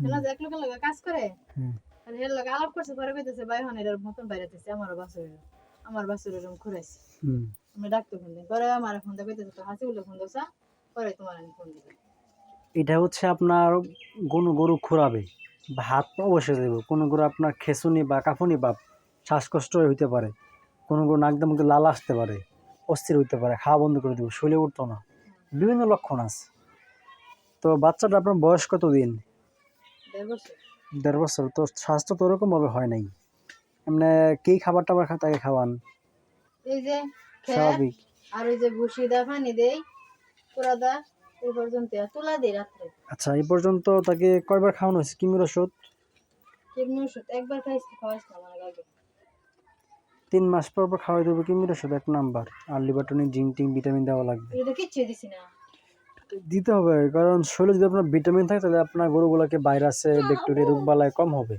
কেন যে এক লোকের লগে কাজ করে আর এর লগে আলাপ করছে পরে কইতেছে ভাই হন এর মতন বাইরেতেছে আমার বাসুর এরকম ঘুরাইছে আমি ডাক্তার ফোন দিই পরে আমার ফোন দিয়ে কইতেছে তো হাসিবুল ফোন দিছা পরে তোমার আমি ফোন দিই এটা হচ্ছে আপনার কোনো গরু খোরাবে বা হাত পা বসে দেবে, কোনো গরু আপনার খেসুনি বা কাফুনি বা শ্বাসকষ্ট হইতে পারে, কোনো গরু নাক দিয়ে মুখে লাল আসতে পারে, অস্থির হইতে পারে, খাওয়া বন্ধ করে দেবে, শরীরে উঠতো না, বিভিন্ন লক্ষণ আছে। তো বাচ্চাটা আপনার বয়স কত দিন? 1.5 বছর। 1.5 বছর। তো স্বাস্থ্য তো ওরকমভাবে হয় নাই, এমনি কী খাবার টাবার তাকে খাওয়ান? এই যে খের স্বাভাবিক। আর ওই যে ভুসি দা পানি দেই পুরা দা এই পর্যন্ত তুলা দেই রাত্রে। আচ্ছা, এই পর্যন্ত তাকে কয়বার খাওয়ানো হয়েছে কৃমির ওষুধ? কৃমির ওষুধ একবার খাওয়াইছি আমার আগে 3 মাস পর পর খাওয়াই দেবে কৃমির ওষুধ 1 নাম্বার। আর লিভার টনিক, জিঙ্ক টিঙ্ক, ভিটামিন দেওয়া লাগবে। এটা কিচ্ছু দিছি না দিতে হবে, কারণ শরীরে যদি আপনার ভিটামিন থাকে তাহলে আপনার গরুগুলোকে ভাইরাসে ব্যাকটেরিয়া রোগবালাই কম হবে।